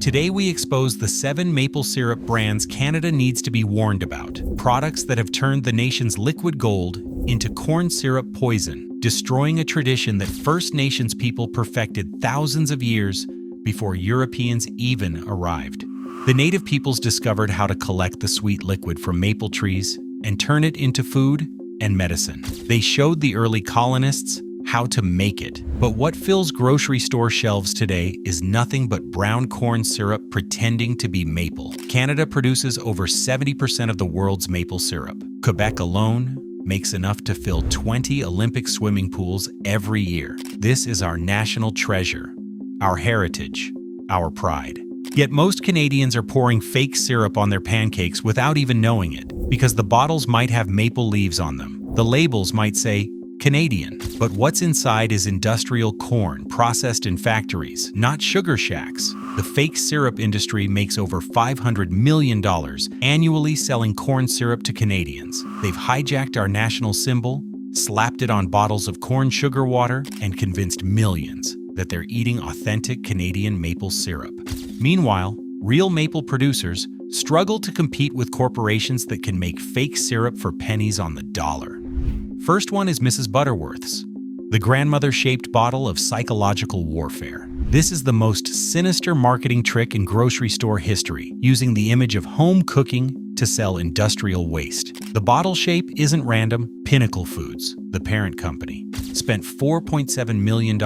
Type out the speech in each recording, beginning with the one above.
Today we expose the 7 maple syrup brands Canada needs to be warned about. Products that have turned the nation's liquid gold into corn syrup poison, destroying a tradition that First Nations people perfected thousands of years before Europeans even arrived. The native peoples discovered how to collect the sweet liquid from maple trees and turn it into food and medicine. They showed the early colonists how to make it. But what fills grocery store shelves today is nothing but brown corn syrup pretending to be maple. Canada produces over 70% of the world's maple syrup. Quebec alone makes enough to fill 20 Olympic swimming pools every year. This is our national treasure, our heritage, our pride. Yet most Canadians are pouring fake syrup on their pancakes without even knowing it, because the bottles might have maple leaves on them. The labels might say Canadian, but what's inside is industrial corn processed in factories, not sugar shacks. The fake syrup industry makes over $500 million annually selling corn syrup to Canadians. They've hijacked our national symbol, slapped it on bottles of corn sugar water, and convinced millions that they're eating authentic Canadian maple syrup. Meanwhile, real maple producers struggle to compete with corporations that can make fake syrup for pennies on the dollar. First one is Mrs. Butterworth's, the grandmother-shaped bottle of psychological warfare. This is the most sinister marketing trick in grocery store history, using the image of home cooking to sell industrial waste. The bottle shape isn't random. Pinnacle Foods, the parent company, spent $4.7 million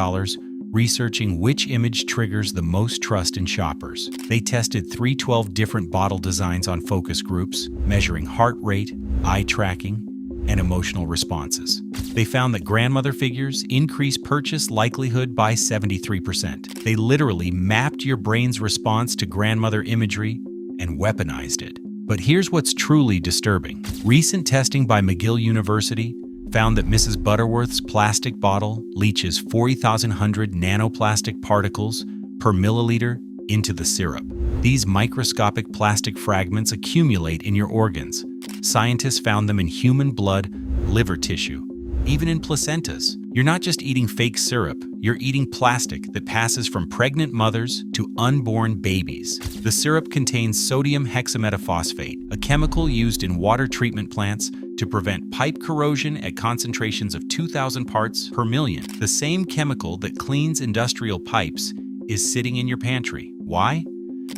researching which image triggers the most trust in shoppers. They tested 312 different bottle designs on focus groups, measuring heart rate, eye tracking, and emotional responses. They found that grandmother figures increase purchase likelihood by 73%. They literally mapped your brain's response to grandmother imagery and weaponized it. But here's what's truly disturbing. Recent testing by McGill University found that Mrs. Butterworth's plastic bottle leaches 40,100 nanoplastic particles per milliliter into the syrup. These microscopic plastic fragments accumulate in your organs. Scientists found them in human blood, liver tissue, even in placentas. You're not just eating fake syrup, you're eating plastic that passes from pregnant mothers to unborn babies. The syrup contains sodium hexametaphosphate, a chemical used in water treatment plants to prevent pipe corrosion at concentrations of 2,000 parts per million. The same chemical that cleans industrial pipes is sitting in your pantry. Why?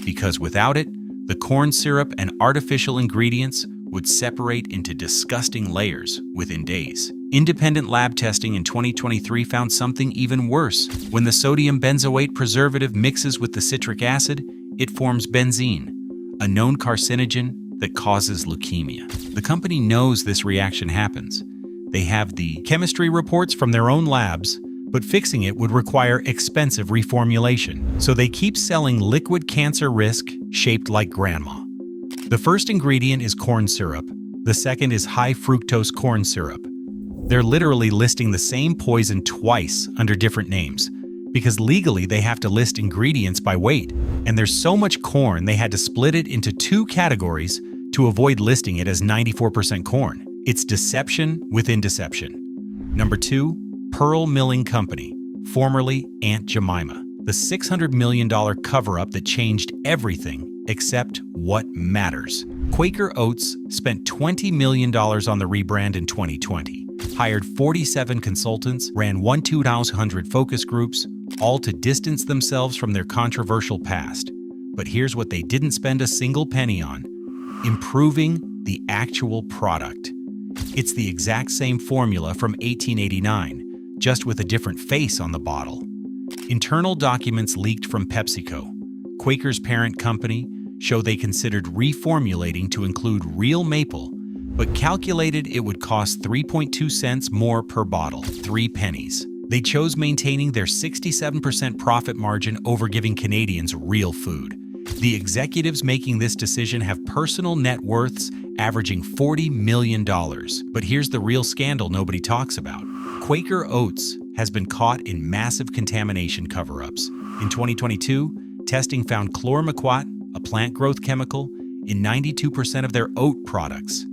Because without it, the corn syrup and artificial ingredients would separate into disgusting layers within days. Independent lab testing in 2023 found something even worse. When the sodium benzoate preservative mixes with the citric acid, it forms benzene, a known carcinogen that causes leukemia. The company knows this reaction happens. They have the chemistry reports from their own labs, but fixing it would require expensive reformulation. So they keep selling liquid cancer risk shaped like grandma. The first ingredient is corn syrup. The second is high fructose corn syrup. They're literally listing the same poison twice under different names, because legally they have to list ingredients by weight. And there's so much corn they had to split it into 2 categories to avoid listing it as 94% corn. It's deception within deception. Number 2, Pearl Milling Company, formerly Aunt Jemima, the $600 million cover-up that changed everything except what matters. Quaker Oats spent $20 million on the rebrand in 2020, hired 47 consultants, ran 1,200 focus groups, all to distance themselves from their controversial past. But here's what they didn't spend a single penny on: improving the actual product. It's the exact same formula from 1889, just with a different face on the bottle. Internal documents leaked from PepsiCo, Quaker's parent company, show they considered reformulating to include real maple, but calculated it would cost 3.2 cents more per bottle, 3 pennies. They chose maintaining their 67% profit margin over giving Canadians real food. The executives making this decision have personal net worths averaging $40 million. But here's the real scandal nobody talks about. Quaker Oats has been caught in massive contamination cover-ups. In 2022, testing found chlormequat, a plant growth chemical, in 92% of their oat products.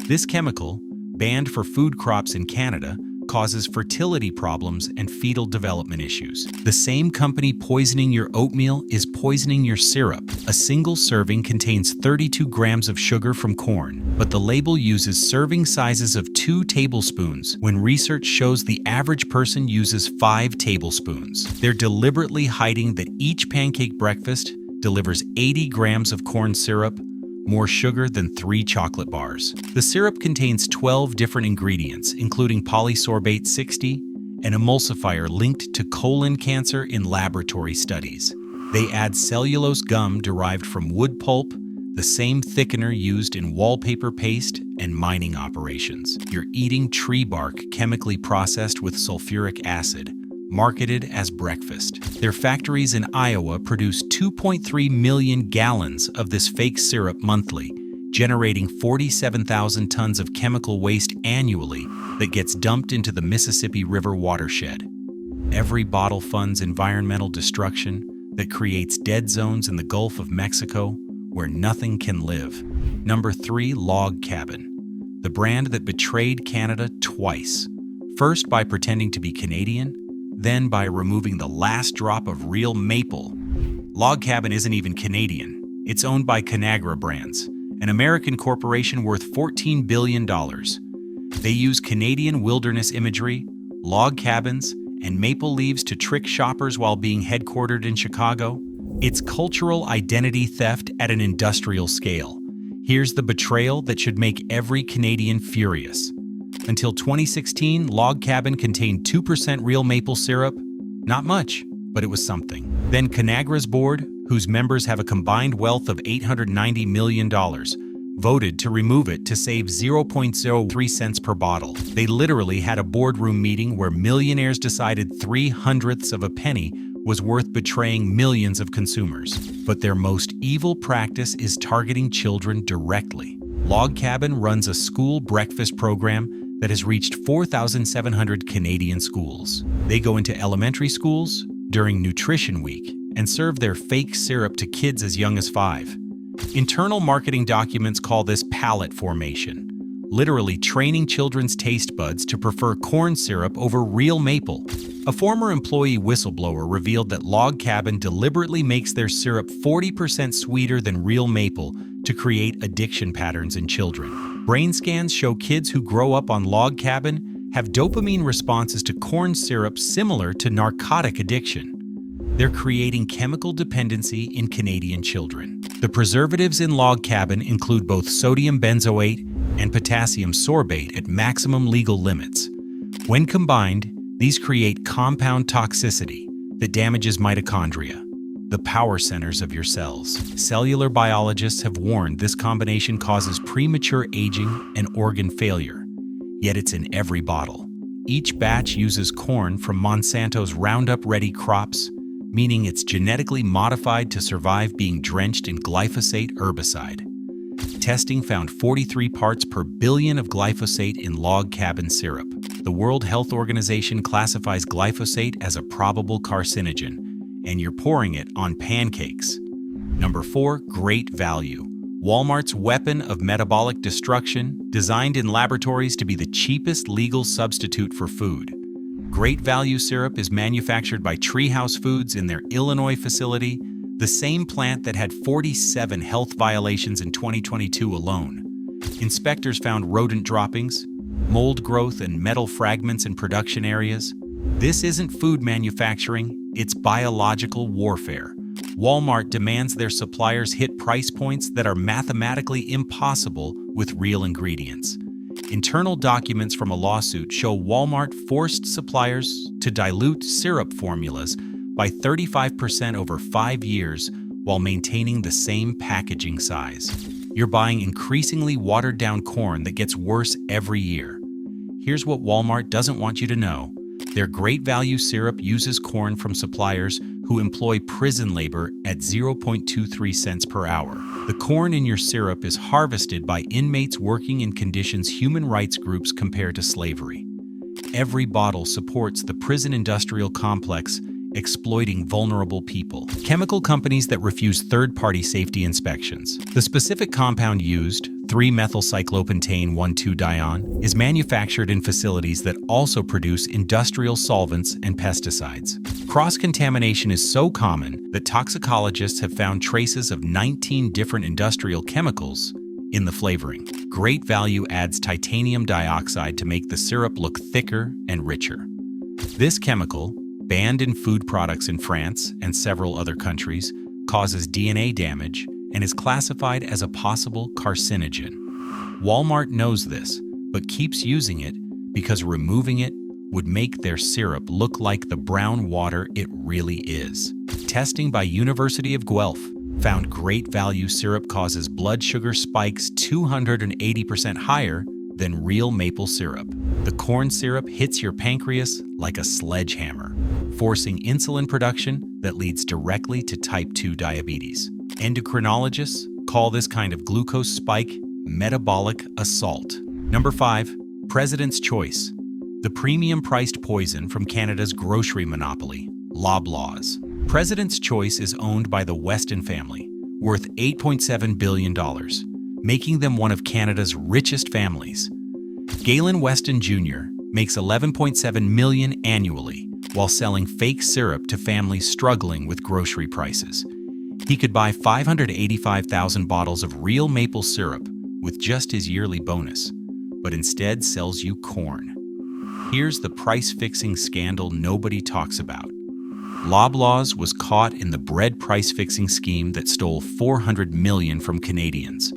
This chemical, banned for food crops in Canada, causes fertility problems and fetal development issues. The same company poisoning your oatmeal is poisoning your syrup. A single serving contains 32 grams of sugar from corn, but the label uses serving sizes of 2 tablespoons when research shows the average person uses 5 tablespoons. They're deliberately hiding that each pancake breakfast delivers 80 grams of corn syrup, more sugar than 3 chocolate bars. The syrup contains 12 different ingredients, including polysorbate 60, an emulsifier linked to colon cancer in laboratory studies. They add cellulose gum derived from wood pulp, the same thickener used in wallpaper paste and mining operations. You're eating tree bark chemically processed with sulfuric acid, marketed as breakfast. Their factories in Iowa produce 2.3 million gallons of this fake syrup monthly, generating 47,000 tons of chemical waste annually that gets dumped into the Mississippi River watershed. Every bottle funds environmental destruction that creates dead zones in the Gulf of Mexico where nothing can live. Number 3, Log Cabin, the brand that betrayed Canada twice. First by pretending to be Canadian, then by removing the last drop of real maple. Log Cabin isn't even Canadian. It's owned by Conagra Brands, an American corporation worth $14 billion. They use Canadian wilderness imagery, log cabins, and maple leaves to trick shoppers while being headquartered in Chicago. It's cultural identity theft at an industrial scale. Here's the betrayal that should make every Canadian furious. Until 2016, Log Cabin contained 2% real maple syrup. Not much, but it was something. Then Conagra's board, whose members have a combined wealth of $890 million, voted to remove it to save 0.03 cents per bottle. They literally had a boardroom meeting where millionaires decided 0.03 of a penny was worth betraying millions of consumers. But their most evil practice is targeting children directly. Log Cabin runs a school breakfast program that has reached 4,700 Canadian schools. They go into elementary schools during Nutrition Week and serve their fake syrup to kids as young as 5. Internal marketing documents call this palate formation, literally training children's taste buds to prefer corn syrup over real maple. A former employee whistleblower revealed that Log Cabin deliberately makes their syrup 40% sweeter than real maple to create addiction patterns in children. Brain scans show kids who grow up on Log Cabin have dopamine responses to corn syrup similar to narcotic addiction. They're creating chemical dependency in Canadian children. The preservatives in Log Cabin include both sodium benzoate and potassium sorbate at maximum legal limits. When combined, these create compound toxicity that damages mitochondria, the power centers of your cells. Cellular biologists have warned this combination causes premature aging and organ failure, yet it's in every bottle. Each batch uses corn from Monsanto's Roundup-ready crops, meaning it's genetically modified to survive being drenched in glyphosate herbicide. Testing found 43 parts per billion of glyphosate in Log Cabin syrup. The World Health Organization classifies glyphosate as a probable carcinogen, and you're pouring it on pancakes. Number 4, great value. Walmart's weapon of metabolic destruction, designed in laboratories to be the cheapest legal substitute for food. Great Value syrup is manufactured by Treehouse Foods in their Illinois facility, the same plant that had 47 health violations in 2022 alone. Inspectors found rodent droppings, mold growth, and metal fragments in production areas. This isn't food manufacturing, it's biological warfare. Walmart demands their suppliers hit price points that are mathematically impossible with real ingredients. Internal documents from a lawsuit show Walmart forced suppliers to dilute syrup formulas by 35% over 5 years while maintaining the same packaging size. You're buying increasingly watered-down corn that gets worse every year. Here's what Walmart doesn't want you to know. Their Great Value syrup uses corn from suppliers who employ prison labor at 0.23 cents per hour. The corn in your syrup is harvested by inmates working in conditions human rights groups compare to slavery. Every bottle supports the prison industrial complex exploiting vulnerable people. Chemical companies that refuse third-party safety inspections. The specific compound used, 3-methylcyclopentane 1,2-dione, is manufactured in facilities that also produce industrial solvents and pesticides. Cross-contamination is so common that toxicologists have found traces of 19 different industrial chemicals in the flavoring. Great Value adds titanium dioxide to make the syrup look thicker and richer. This chemical, banned in food products in France and several other countries, causes DNA damage and is classified as a possible carcinogen. Walmart knows this, but keeps using it because removing it would make their syrup look like the brown water it really is. Testing by University of Guelph found Great Value syrup causes blood sugar spikes 280% higher than real maple syrup. The corn syrup hits your pancreas like a sledgehammer, forcing insulin production that leads directly to type 2 diabetes. Endocrinologists call this kind of glucose spike metabolic assault. Number 5. President's Choice, the premium-priced poison from Canada's grocery monopoly, Loblaws. President's Choice is owned by the Weston family, worth $8.7 billion, making them one of Canada's richest families. Galen Weston Jr. makes $11.7 million annually while selling fake syrup to families struggling with grocery prices. He could buy 585,000 bottles of real maple syrup with just his yearly bonus, but instead sells you corn. Here's the price-fixing scandal nobody talks about. Loblaws was caught in the bread price-fixing scheme that stole $400 million from Canadians.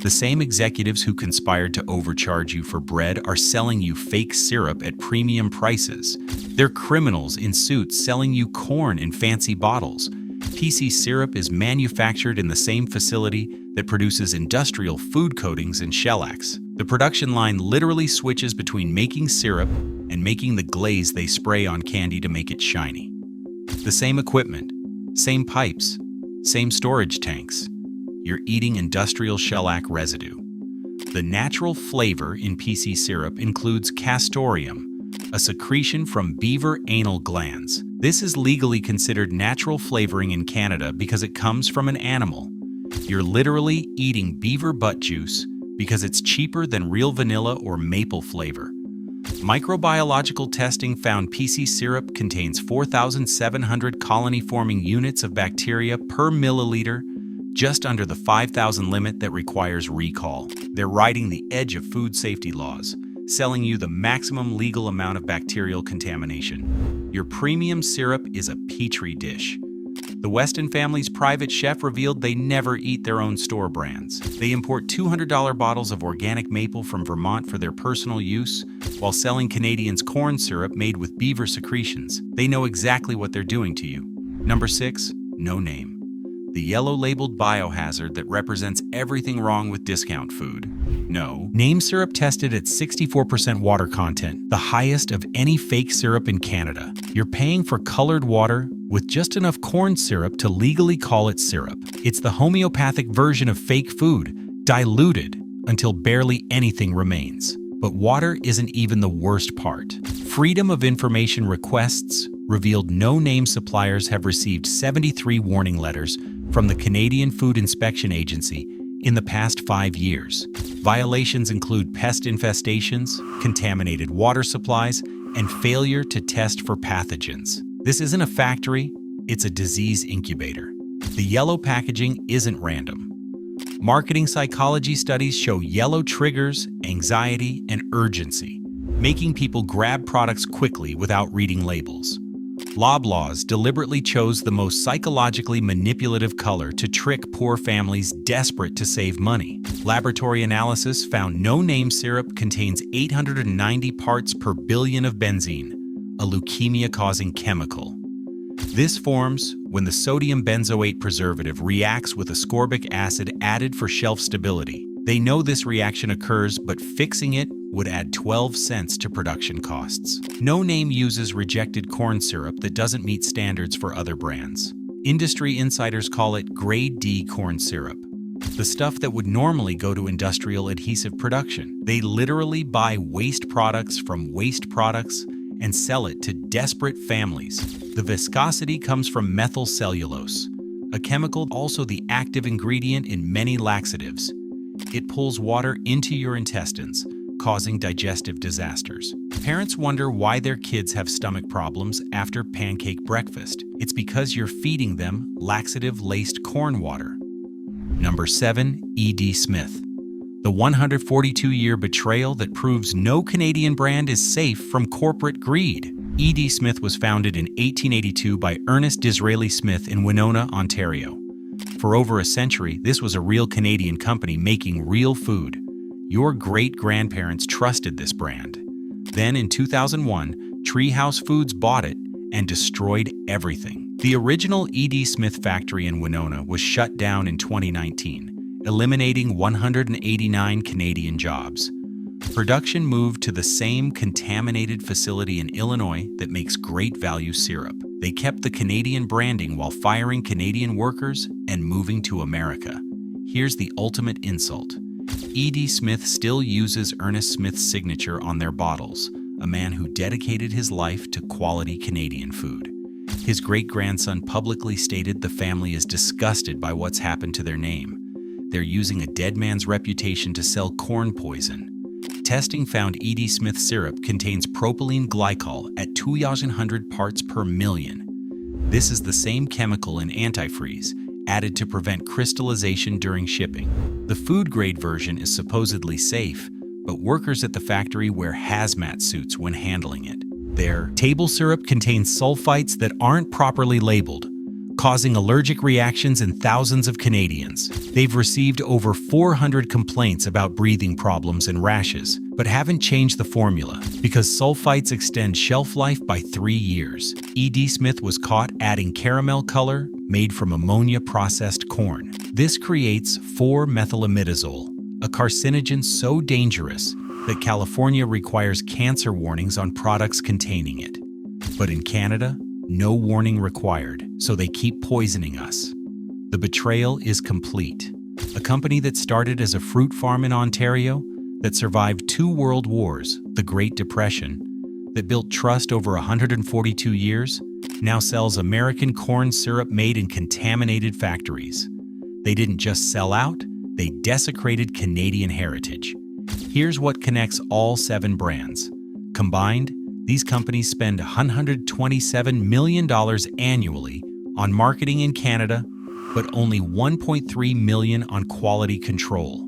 The same executives who conspired to overcharge you for bread are selling you fake syrup at premium prices. They're criminals in suits selling you corn in fancy bottles. PC syrup is manufactured in the same facility that produces industrial food coatings and shellacs. The production line literally switches between making syrup and making the glaze they spray on candy to make it shiny. The same equipment, same pipes, same storage tanks. You're eating industrial shellac residue. The natural flavor in PC syrup includes castoreum, a secretion from beaver anal glands. This is legally considered natural flavoring in Canada because it comes from an animal. You're literally eating beaver butt juice because it's cheaper than real vanilla or maple flavor. Microbiological testing found PC syrup contains 4,700 colony-forming units of bacteria per milliliter, just under the 5,000 limit that requires recall. They're riding the edge of food safety laws, selling you the maximum legal amount of bacterial contamination. Your premium syrup is a petri dish. The Weston family's private chef revealed they never eat their own store brands. They import $200 bottles of organic maple from Vermont for their personal use, while selling Canadians corn syrup made with beaver secretions. They know exactly what they're doing to you. Number 6. No Name, the yellow-labeled biohazard that represents everything wrong with discount food. No Name syrup tested at 64% water content, the highest of any fake syrup in Canada. You're paying for colored water with just enough corn syrup to legally call it syrup. It's the homeopathic version of fake food, diluted until barely anything remains. But water isn't even the worst part. Freedom of Information requests revealed No Name suppliers have received 73 warning letters from the Canadian Food Inspection Agency in the past 5 years. Violations include pest infestations, contaminated water supplies, and failure to test for pathogens. This isn't a factory, it's a disease incubator. The yellow packaging isn't random. Marketing psychology studies show yellow triggers anxiety and urgency, making people grab products quickly without reading labels. Loblaws deliberately chose the most psychologically manipulative color to trick poor families desperate to save money. Laboratory analysis found No Name syrup contains 890 parts per billion of benzene, a leukemia-causing chemical. This forms when the sodium benzoate preservative reacts with ascorbic acid added for shelf stability. They know this reaction occurs, but fixing it would add 12 cents to production costs. No Name uses rejected corn syrup that doesn't meet standards for other brands. Industry insiders call it Grade D corn syrup, the stuff that would normally go to industrial adhesive production. They literally buy waste products from waste products and sell it to desperate families. The viscosity comes from methyl cellulose, a chemical also the active ingredient in many laxatives. It pulls water into your intestines, causing digestive disasters. Parents wonder why their kids have stomach problems after pancake breakfast. It's because you're feeding them laxative-laced corn water. Number 7. E.D. Smith. The 142-year betrayal that proves no Canadian brand is safe from corporate greed. E.D. Smith was founded in 1882 by Ernest Disraeli Smith in Winona, Ontario. For over a century, this was a real Canadian company making real food. Your great-grandparents trusted this brand. Then in 2001, Treehouse Foods bought it and destroyed everything. The original E.D. Smith factory in Winona was shut down in 2019, eliminating 189 Canadian jobs. Production moved to the same contaminated facility in Illinois that makes great value syrup. They kept the Canadian branding while firing Canadian workers and moving to America. Here's the ultimate insult. E.D. Smith still uses Ernest Smith's signature on their bottles, a man who dedicated his life to quality Canadian food. His great-grandson publicly stated the family is disgusted by what's happened to their name. They're using a dead man's reputation to sell corn poison. Testing found E.D. Smith syrup contains propylene glycol at 200 parts per million. This is the same chemical in antifreeze, added to prevent crystallization during shipping. The food-grade version is supposedly safe, but workers at the factory wear hazmat suits when handling it. Their table syrup contains sulfites that aren't properly labeled, causing allergic reactions in thousands of Canadians. They've received over 400 complaints about breathing problems and rashes, but haven't changed the formula because sulfites extend shelf life by 3 years. E.D. Smith was caught adding caramel color made from ammonia-processed corn. This creates 4-methylimidazole, a carcinogen so dangerous that California requires cancer warnings on products containing it. But in Canada, no warning required, so they keep poisoning us. The betrayal is complete. A company that started as a fruit farm in Ontario, that survived 2 world wars, the Great Depression, that built trust over 142 years, now sells American corn syrup made in contaminated factories. They didn't just sell out, they desecrated Canadian heritage. Here's what connects all 7 brands. Combined, these companies spend $127 million annually on marketing in Canada, but only $1.3 million on quality control.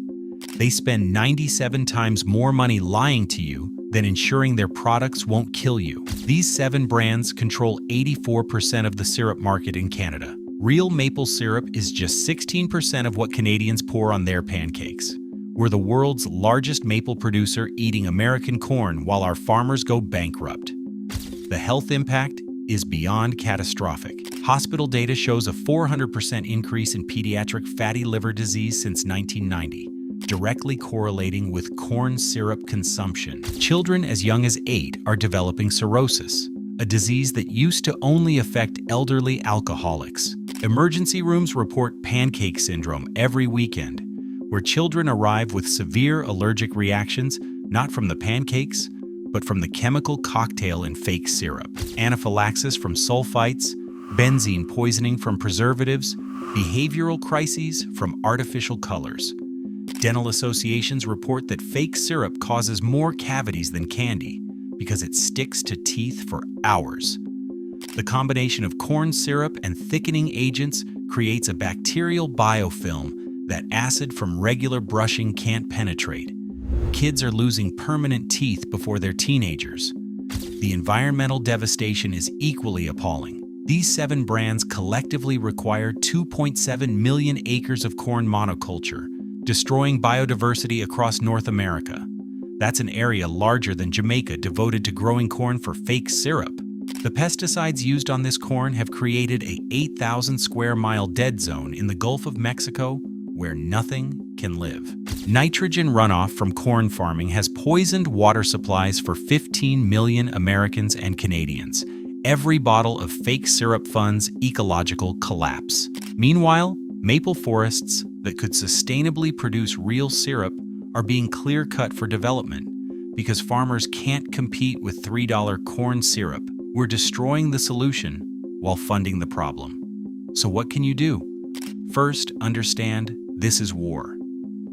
They spend 97 times more money lying to you than ensuring their products won't kill you. These 7 brands control 84% of the syrup market in Canada. Real maple syrup is just 16% of what Canadians pour on their pancakes. We're the world's largest maple producer eating American corn while our farmers go bankrupt. The health impact is beyond catastrophic. Hospital data shows a 400% increase in pediatric fatty liver disease since 1990, directly correlating with corn syrup consumption. Children as young as 8 are developing cirrhosis, a disease that used to only affect elderly alcoholics. Emergency rooms report pancake syndrome every weekend, where children arrive with severe allergic reactions, not from the pancakes, but from the chemical cocktail in fake syrup. Anaphylaxis from sulfites, benzene poisoning from preservatives, behavioral crises from artificial colors. Dental associations report that fake syrup causes more cavities than candy because it sticks to teeth for hours. The combination of corn syrup and thickening agents creates a bacterial biofilm that acid from regular brushing can't penetrate. Kids are losing permanent teeth before they're teenagers. The environmental devastation is equally appalling. These 7 brands collectively require 2.7 million acres of corn monoculture, destroying biodiversity across North America. That's an area larger than Jamaica devoted to growing corn for fake syrup. The pesticides used on this corn have created a 8,000 square mile dead zone in the Gulf of Mexico where nothing can live. Nitrogen runoff from corn farming has poisoned water supplies for 15 million Americans and Canadians. Every bottle of fake syrup funds ecological collapse. Meanwhile, maple forests that could sustainably produce real syrup are being clear-cut for development because farmers can't compete with $3 corn syrup. We're destroying the solution while funding the problem. So what can you do? First, understand this is war.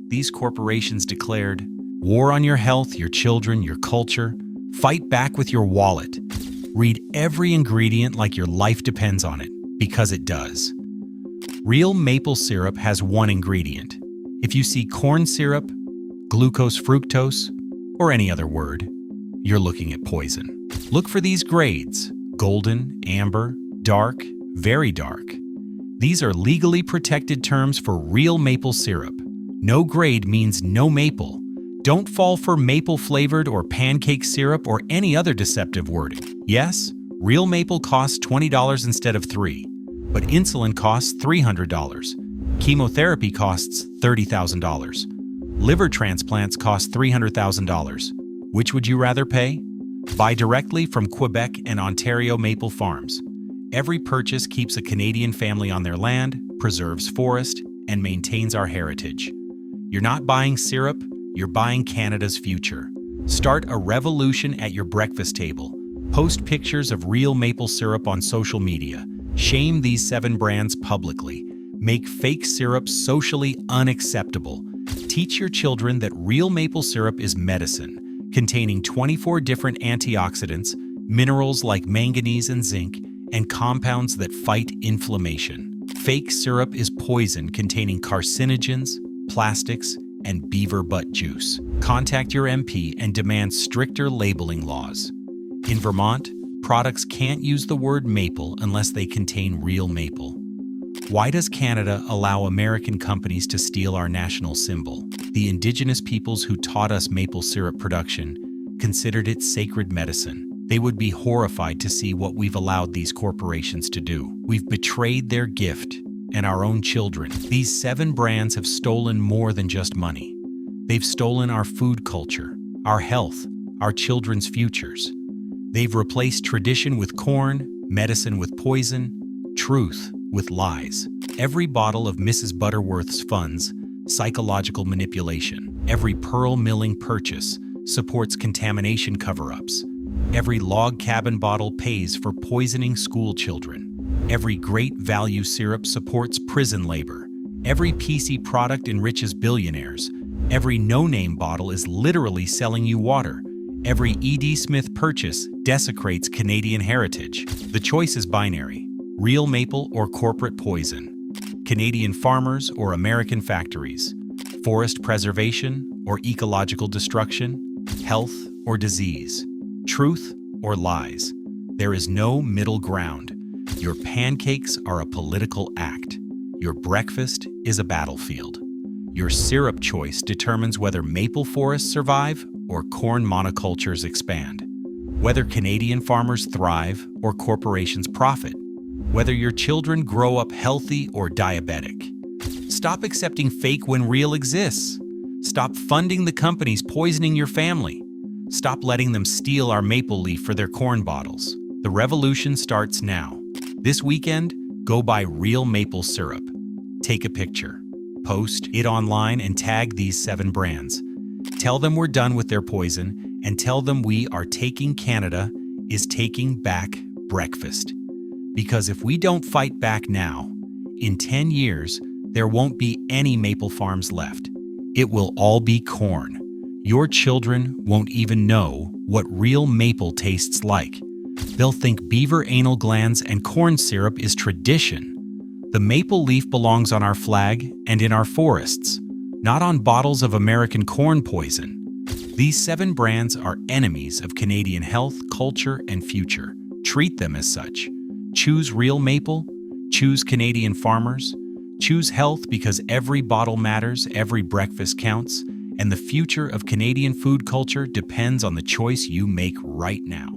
these corporations declared, "War on your health, your children, your culture. Fight back with your wallet." Read every ingredient like your life depends on it, because it does. Real maple syrup has one ingredient. If you see corn syrup, glucose fructose, or any other word, you're looking at poison. Look for these grades: golden, amber, dark, very dark. These are legally protected terms for real maple syrup. No grade means no maple. Don't fall for maple-flavored or pancake syrup or any other deceptive wording. Yes, real maple costs $20 instead of $3, but insulin costs $300. Chemotherapy costs $30,000. Liver transplants cost $300,000. Which would you rather pay? Buy directly from Quebec and Ontario maple farms. Every purchase keeps a Canadian family on their land, preserves forest, and maintains our heritage. You're not buying syrup, you're buying Canada's future. Start a revolution at your breakfast table. Post pictures of real maple syrup on social media. Shame these 7 brands publicly. Make fake syrup socially unacceptable. Teach your children that real maple syrup is medicine, containing 24 different antioxidants, minerals like manganese and zinc, and compounds that fight inflammation. Fake syrup is poison containing carcinogens, plastics, and beaver butt juice. Contact your MP and demand stricter labeling laws. In Vermont, products can't use the word maple unless they contain real maple. Why does Canada allow American companies to steal our national symbol? The Indigenous peoples who taught us maple syrup production considered it sacred medicine. They would be horrified to see what we've allowed these corporations to do. We've betrayed their gift and our own children. These 7 brands have stolen more than just money. They've stolen our food culture, our health, our children's futures. They've replaced tradition with corn, medicine with poison, truth with lies. Every bottle of Mrs. Butterworth's funds psychological manipulation. Every pearl milling purchase supports contamination cover-ups. Every log cabin bottle pays for poisoning school children. Every great value syrup supports prison labor. Every PC product enriches billionaires. Every no-name bottle is literally selling you water. Every E.D. Smith purchase desecrates Canadian heritage. The choice is binary: real maple or corporate poison. Canadian farmers or American factories. Forest preservation or ecological destruction. Health or disease. Truth or lies. There is no middle ground. Your pancakes are a political act. Your breakfast is a battlefield. Your syrup choice determines whether maple forests survive or corn monocultures expand. Whether Canadian farmers thrive or corporations profit. Whether your children grow up healthy or diabetic. Stop accepting fake when real exists. Stop funding the companies poisoning your family. Stop letting them steal our maple leaf for their corn bottles. The revolution starts now. This weekend, go buy real maple syrup. Take a picture. Post it online and tag these 7 brands. Tell them we're done with their poison, and tell them Canada is taking back breakfast. Because if we don't fight back now, in 10 years, there won't be any maple farms left. It will all be corn. Your children won't even know what real maple tastes like. They'll think beaver anal glands and corn syrup is tradition. The maple leaf belongs on our flag and in our forests, not on bottles of American corn poison. These 7 brands are enemies of Canadian health, culture, and future. Treat them as such. Choose real maple, choose Canadian farmers, choose health because every bottle matters, every breakfast counts, and the future of Canadian food culture depends on the choice you make right now.